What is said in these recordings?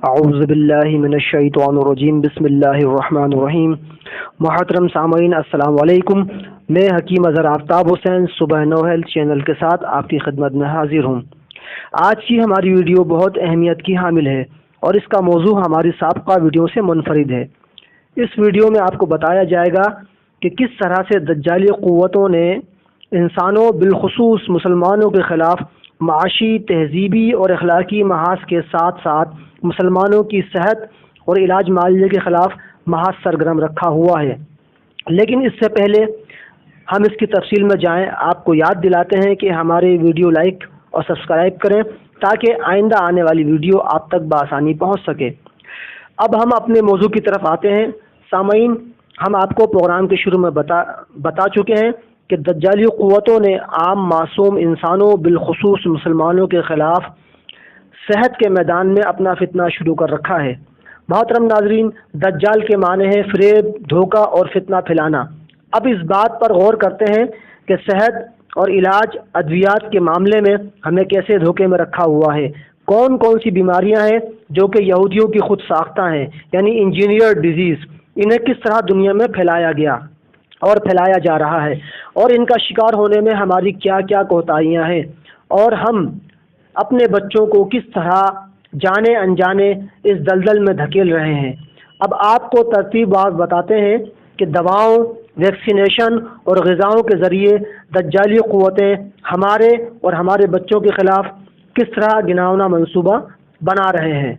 اعوذ باللہ من الشیطان الرجیم بسم اللہ الرحمن الرحیم۔ محترم سامعین السلام علیکم، میں حکیم اظہر آفتاب حسین صبح نو ہیلتھ چینل کے ساتھ آپ کی خدمت میں حاضر ہوں۔ آج کی ہماری ویڈیو بہت اہمیت کی حامل ہے اور اس کا موضوع ہماری سابقہ ویڈیو سے منفرد ہے۔ اس ویڈیو میں آپ کو بتایا جائے گا کہ کس طرح سے دجالی قوتوں نے انسانوں بالخصوص مسلمانوں کے خلاف معاشی، تہذیبی اور اخلاقی محاذ کے ساتھ ساتھ مسلمانوں کی صحت اور علاج معالجے کے خلاف محاذ سرگرم رکھا ہوا ہے۔ لیکن اس سے پہلے ہم اس کی تفصیل میں جائیں، آپ کو یاد دلاتے ہیں کہ ہمارے ویڈیو لائک اور سبسکرائب کریں تاکہ آئندہ آنے والی ویڈیو آپ تک بآسانی پہنچ سکے۔ اب ہم اپنے موضوع کی طرف آتے ہیں۔ سامعین، ہم آپ کو پروگرام کے شروع میں بتا چکے ہیں کہ دجالی قوتوں نے عام معصوم انسانوں بالخصوص مسلمانوں کے خلاف صحت کے میدان میں اپنا فتنہ شروع کر رکھا ہے۔ محترم ناظرین، دجال کے معنی ہے فریب، دھوکہ اور فتنہ پھیلانا۔ اب اس بات پر غور کرتے ہیں کہ صحت اور علاج ادویات کے معاملے میں ہمیں کیسے دھوکے میں رکھا ہوا ہے۔ کون کون سی بیماریاں ہیں جو کہ یہودیوں کی خود ساختہ ہیں، یعنی انجینئر ڈیزیز، انہیں کس طرح دنیا میں پھیلایا گیا اور پھیلایا جا رہا ہے، اور ان کا شکار ہونے میں ہماری کیا کیا کوتاہیاں ہیں، اور ہم اپنے بچوں کو کس طرح جانے انجانے اس دلدل میں دھکیل رہے ہیں۔ اب آپ کو ترتیب بار بتاتے ہیں کہ دواؤں، ویکسینیشن اور غذاؤں کے ذریعے دجالی قوتیں ہمارے اور ہمارے بچوں کے خلاف کس طرح گھناؤنا منصوبہ بنا رہے ہیں۔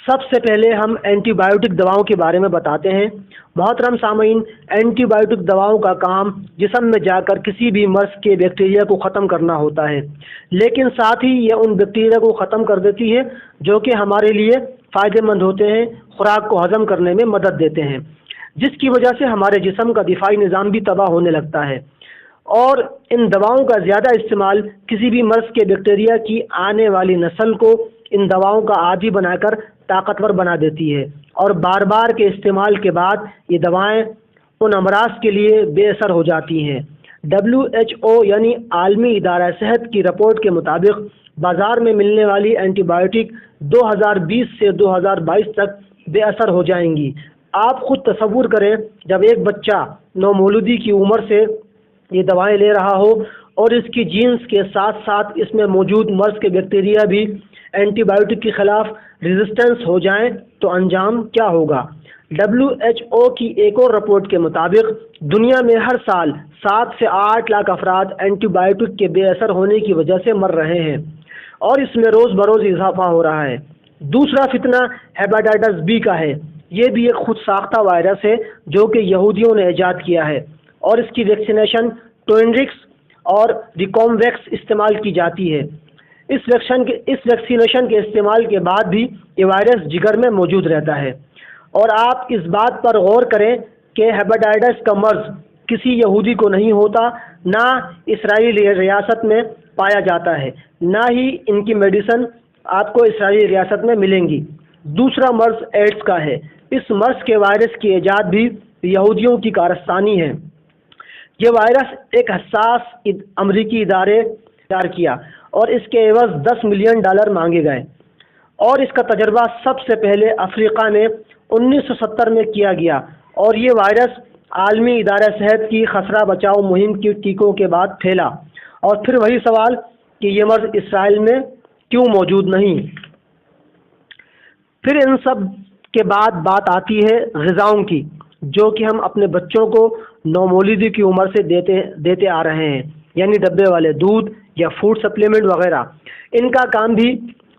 سب سے پہلے ہم اینٹی بائیوٹک دواؤں کے بارے میں بتاتے ہیں۔ محترم سامعین، اینٹی بائیوٹک دواؤں کا کام جسم میں جا کر کسی بھی مرض کے بیکٹیریا کو ختم کرنا ہوتا ہے، لیکن ساتھ ہی یہ ان بیکٹیریا کو ختم کر دیتی ہے جو کہ ہمارے لیے فائدہ مند ہوتے ہیں، خوراک کو ہضم کرنے میں مدد دیتے ہیں، جس کی وجہ سے ہمارے جسم کا دفاعی نظام بھی تباہ ہونے لگتا ہے، اور ان دواؤں کا زیادہ استعمال کسی بھی مرض کے بیکٹیریا کی آنے والی نسل کو ان دواؤں کا عادی بنا کر طاقتور بنا دیتی ہے، اور بار بار کے استعمال کے بعد یہ دوائیں ان امراض کے لیے بے اثر ہو جاتی ہیں۔ WHO یعنی عالمی ادارہ صحت کی رپورٹ کے مطابق بازار میں ملنے والی اینٹی بائیوٹک 2020 سے 2022 تک بے اثر ہو جائیں گی۔ آپ خود تصور کریں، جب ایک بچہ نومولودی کی عمر سے یہ دوائیں لے رہا ہو اور اس کی جینز کے ساتھ ساتھ اس میں موجود مرض کے بیکٹیریا بھی اینٹی بائیوٹک کے خلاف ریزسٹنس ہو جائیں تو انجام کیا ہوگا۔ WHO کی ایک اور رپورٹ کے مطابق دنیا میں ہر سال 7 سے 8 لاکھ افراد اینٹی بائیوٹک کے بے اثر ہونے کی وجہ سے مر رہے ہیں، اور اس میں روز بروز اضافہ ہو رہا ہے۔ دوسرا فتنہ ہیپاٹائٹس بی کا ہے۔ یہ بھی ایک خود ساختہ وائرس ہے جو کہ یہودیوں نے ایجاد کیا ہے، اور اس کی ویکسینیشن ٹوئنرکس اور ریکومویکس استعمال کی جاتی ہے۔ اس ویکسینیشن کے استعمال کے بعد بھی یہ وائرس جگر میں موجود رہتا ہے، اور آپ اس بات پر غور کریں کہ ہیپاٹائٹس کا مرض کسی یہودی کو نہیں ہوتا، نہ اسرائیلی ریاست میں پایا جاتا ہے، نہ ہی ان کی میڈیسن آپ کو اسرائیلی ریاست میں ملیں گی۔ دوسرا مرض ایڈز کا ہے۔ اس مرض کے وائرس کی ایجاد بھی یہودیوں کی کارستانی ہے۔ یہ وائرس ایک حساس امریکی ادارے تیار کیا اور اس کے عوض $10 ملین مانگے گئے، اور اس کا تجربہ سب سے پہلے افریقہ میں 1970 میں کیا گیا، اور یہ وائرس عالمی ادارہ صحت کی خسرہ بچاؤ مہم کی ٹیکوں کے بعد پھیلا۔ اور پھر وہی سوال کہ یہ مرض اسرائیل میں کیوں موجود نہیں۔ پھر ان سب کے بعد بات آتی ہے غذاؤں کی، جو کہ ہم اپنے بچوں کو نومولودی کی عمر سے دیتے آ رہے ہیں، یعنی ڈبے والے دودھ یا فوڈ سپلیمنٹ وغیرہ۔ ان کا کام بھی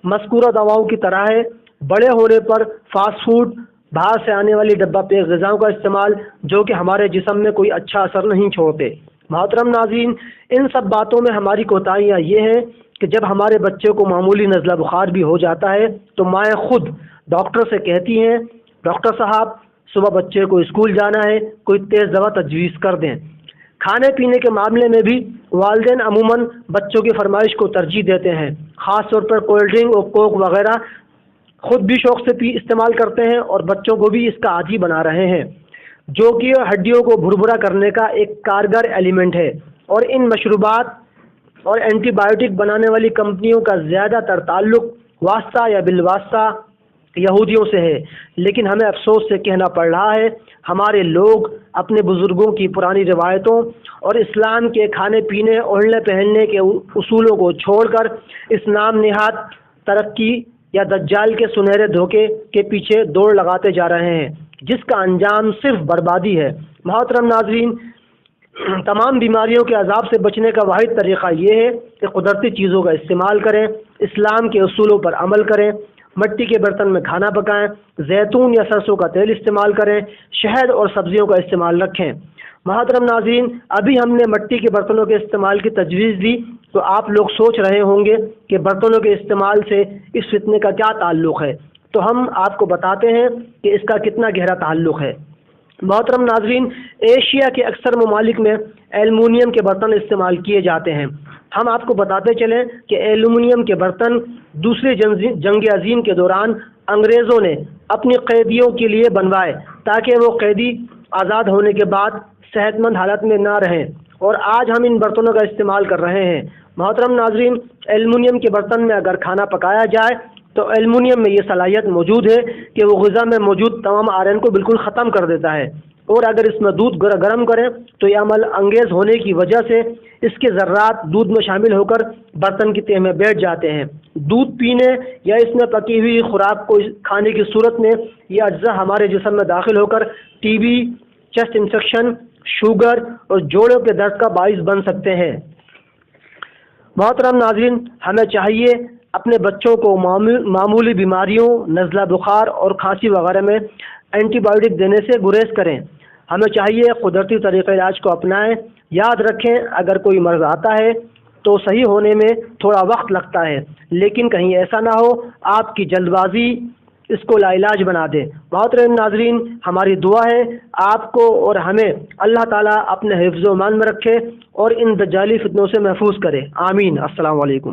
مذکورہ دواؤں کی طرح ہے۔ بڑے ہونے پر فاسٹ فوڈ، باہر سے آنے والی ڈبہ پیک غذاؤں کا استعمال، جو کہ ہمارے جسم میں کوئی اچھا اثر نہیں چھوڑتے۔ محترم ناظرین، ان سب باتوں میں ہماری کوتاہیاں یہ ہیں کہ جب ہمارے بچے کو معمولی نزلہ بخار بھی ہو جاتا ہے تو مائیں خود ڈاکٹر سے کہتی ہیں، ڈاکٹر صاحب صبح بچے کو اسکول جانا ہے، کوئی تیز دوا تجویز کر دیں۔ کھانے پینے کے معاملے میں بھی والدین عموماً بچوں کی فرمائش کو ترجیح دیتے ہیں، خاص طور پر کولڈ ڈرنک اور کوک وغیرہ خود بھی شوق سے استعمال کرتے ہیں، اور بچوں کو بھی اس کا عادی بنا رہے ہیں، جو کہ ہڈیوں کو بھربھرا کرنے کا ایک کارگر ایلیمنٹ ہے۔ اور ان مشروبات اور اینٹی بائیوٹک بنانے والی کمپنیوں کا زیادہ تر تعلق واسطہ یا بالواسطہ یہودیوں سے ہے، لیکن ہمیں افسوس سے کہنا پڑ رہا ہے ہمارے لوگ اپنے بزرگوں کی پرانی روایتوں اور اسلام کے کھانے پینے اوڑھنے پہننے کے اصولوں کو چھوڑ کر اس نام نہاد ترقی یا دجال کے سنہرے دھوکے کے پیچھے دوڑ لگاتے جا رہے ہیں، جس کا انجام صرف بربادی ہے۔ محترم ناظرین، تمام بیماریوں کے عذاب سے بچنے کا واحد طریقہ یہ ہے کہ قدرتی چیزوں کا استعمال کریں، اسلام کے اصولوں پر عمل کریں، مٹی کے برتن میں کھانا پکائیں، زیتون یا سرسوں کا تیل استعمال کریں، شہد اور سبزیوں کا استعمال رکھیں۔ محترم ناظرین، ابھی ہم نے مٹی کے برتنوں کے استعمال کی تجویز دی تو آپ لوگ سوچ رہے ہوں گے کہ برتنوں کے استعمال سے اس فتنے کا کیا تعلق ہے، تو ہم آپ کو بتاتے ہیں کہ اس کا کتنا گہرا تعلق ہے۔ محترم ناظرین، ایشیا کے اکثر ممالک میں ایلومینیم کے برتن استعمال کیے جاتے ہیں۔ ہم آپ کو بتاتے چلیں کہ ایلومینیم کے برتن دوسری جنگ عظیم کے دوران انگریزوں نے اپنی قیدیوں کے لیے بنوائے تاکہ وہ قیدی آزاد ہونے کے بعد صحت مند حالت میں نہ رہیں، اور آج ہم ان برتنوں کا استعمال کر رہے ہیں۔ محترم ناظرین، ایلومینیم کے برتن میں اگر کھانا پکایا جائے تو ایلومینیم میں یہ صلاحیت موجود ہے کہ وہ غذا میں موجود تمام آئرن کو بالکل ختم کر دیتا ہے، اور اگر اس میں دودھ گرم کریں تو یہ عمل انگیز ہونے کی وجہ سے اس کے ذرات دودھ میں شامل ہو کر برتن کی تہ میں بیٹھ جاتے ہیں۔ دودھ پینے یا اس میں پکی ہوئی خوراک کو کھانے کی صورت میں یہ اجزاء ہمارے جسم میں داخل ہو کر T B, chest infection, sugar اور جوڑوں کے درد کا باعث بن سکتے ہیں۔ محترم ناظرین، ہمیں چاہیے اپنے بچوں کو معمولی بیماریوں، نزلہ بخار اور کھانسی وغیرہ میں اینٹی بایوٹک دینے سے گریز کریں۔ ہمیں چاہیے قدرتی طریقہ علاج کو اپنائیں۔ یاد رکھیں، اگر کوئی مرض آتا ہے تو صحیح ہونے میں تھوڑا وقت لگتا ہے، لیکن کہیں ایسا نہ ہو آپ کی جلد بازی اس کو لا علاج بنا دے۔ محترم ناظرین، ہماری دعا ہے آپ کو اور ہمیں اللہ تعالیٰ اپنے حفظ و امان میں رکھے اور ان دجالی فتنوں سے محفوظ کرے۔ آمین۔ السلام علیکم۔